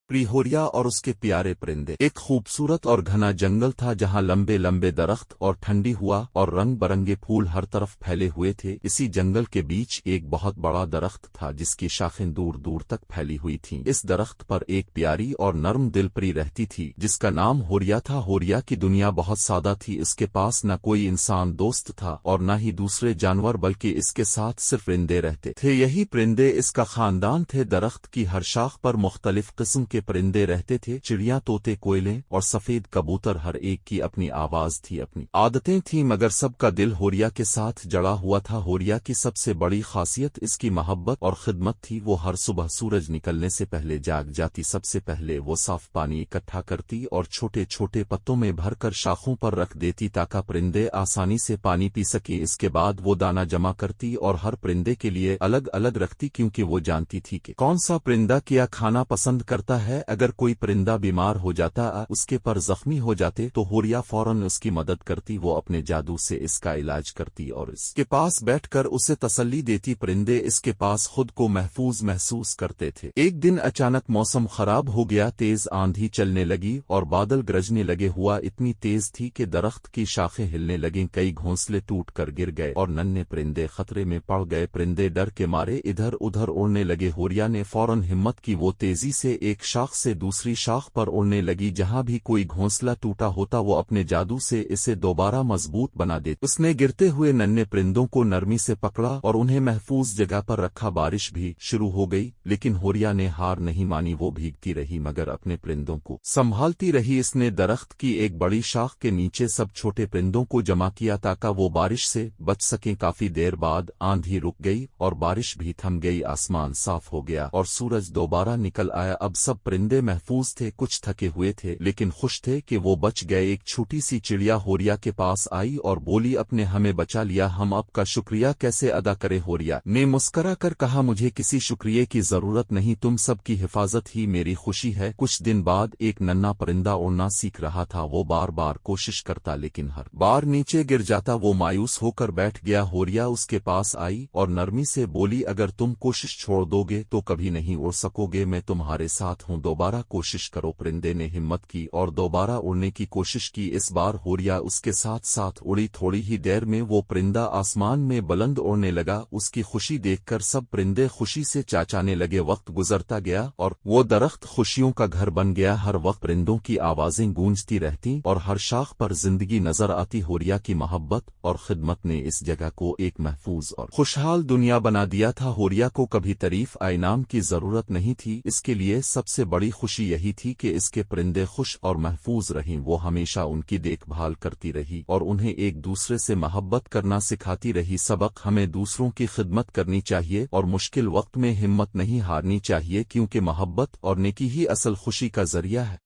प्रिहोरिया और उसके प्यारे परिंदे। एक खूबसूरत और घना जंगल था जहां लंबे लंबे दरख्त और ठंडी हुआ और रंग बरंगे फूल हर तरफ फैले हुए थे। इसी जंगल के बीच एक बहुत बड़ा दरख्त था जिसकी शाखें दूर दूर तक फैली हुई थीं। इस दरख्त पर एक प्यारी और नर्म दिल परी रहती थी जिसका नाम होरिया था। होरिया की दुनिया बहुत सादा थी। इसके पास न कोई इंसान दोस्त था और न ही दूसरे जानवर, बल्कि इसके साथ सिर्फ परिंदे रहते थे। यही परिंदे इसका खानदान थे। दरख्त की हर शाख पर मुख्तलिफ किस्म के परिंदे रहते थे। चिड़िया, तोते, कोयले और सफेद कबूतर, हर एक की अपनी आवाज थी, अपनी आदतें थीं, मगर सबका दिल होरिया के साथ जड़ा हुआ था। होरिया की सबसे बड़ी खासियत इसकी मोहब्बत और खिदमत थी। वो हर सुबह सूरज निकलने से पहले जाग जाती। सबसे पहले वो साफ पानी इकट्ठा करती और छोटे छोटे पत्तों में भरकर शाखों पर रख देती ताकि परिंदे आसानी से पानी पी सके। इसके बाद वो दाना जमा करती और हर परिंदे के लिए अलग अलग रखती, क्योंकि वो जानती थी कि कौन सा परिंदा क्या खाना पसंद करता है। अगर कोई परिंदा बीमार हो जाता, उसके पर जख्मी हो जाते, तो होरिया फौरन उसकी मदद करती। वो अपने जादू से इसका इलाज करती और इसके पास बैठकर उसे तसल्ली देती। परिंदे इसके पास खुद को महफूज महसूस करते थे। एक दिन अचानक मौसम खराब हो गया। तेज आंधी चलने लगी और बादल गरजने लगे। हुआ इतनी तेज थी कि दरख्त की शाखें हिलने लगीं। कई घोंसले टूट कर गिर गए और नन्हे परिंदे खतरे में पड़ गए। परिंदे डर के मारे इधर उधर उड़ने लगे। होरिया ने फौरन हिम्मत की। वो तेजी से एक शाख से दूसरी शाख पर उड़ने लगी। जहां भी कोई घोंसला टूटा होता वो अपने जादू से इसे दोबारा मजबूत बना देती। उसने गिरते हुए नन्हे परिंदों को नरमी से पकड़ा और उन्हें महफूज जगह पर रखा। बारिश भी शुरू हो गई, लेकिन होरिया ने हार नहीं मानी। वो भीगती रही मगर अपने परिंदों को संभालती रही। इसने दरख्त की एक बड़ी शाख के नीचे सब छोटे परिंदों को जमा किया ताकि वो बारिश से बच सकें। काफी देर बाद आंधी रुक गई और बारिश भी थम गई। आसमान साफ हो गया और सूरज दोबारा निकल आया। अब सब परिंदे महफूज थे। कुछ थके हुए थे लेकिन खुश थे कि वो बच गए। एक छोटी सी चिड़िया होरिया के पास आई और बोली, अपने हमें बचा लिया, हम आपका शुक्रिया कैसे अदा करें। होरिया ने मुस्करा कर कहा, मुझे किसी शुक्रिया की जरूरत नहीं, तुम सबकी हिफाजत ही मेरी खुशी है। कुछ दिन बाद एक नन्हा परिंदा उड़ना सीख रहा था। वो बार बार कोशिश करता लेकिन हर बार नीचे गिर जाता। वो मायूस होकर बैठ गया। होरिया उसके पास आई और नरमी से बोली, अगर तुम कोशिश छोड़ दोगे तो कभी नहीं उड़ सकोगे, मैं तुम्हारे साथ हूँ, दोबारा कोशिश करो। परिंदे ने हिम्मत की और दोबारा उड़ने की कोशिश की। इस बार होरिया उसके साथ साथ उड़ी। थोड़ी ही देर में वो परिंदा आसमान में बुलंद उड़ने लगा। उसकी खुशी देखकर सब परिंदे खुशी से चाचाने लगे। वक्त गुजरता गया और वो दरख्त खुशियों का घर बन गया। हर वक्त परिंदों की आवाजें गूंजती रहती और हर शाख पर जिंदगी नजर आती। होरिया की मोहब्बत और खिदमत ने इस जगह को एक महफूज और खुशहाल दुनिया बना दिया था। होरिया को कभी तारीफ इनाम की जरूरत नहीं थी। इसके लिए सबसे बड़ी खुशी यही थी कि इसके परिंदे खुश और महफूज रहें। वो हमेशा उनकी देखभाल करती रही और उन्हें एक दूसरे से मोहब्बत करना सिखाती रही। सबक, हमें दूसरों की खिदमत करनी चाहिए और मुश्किल वक्त में हिम्मत नहीं हारनी चाहिए, क्योंकि मोहब्बत और नेकी ही असल खुशी का जरिया है।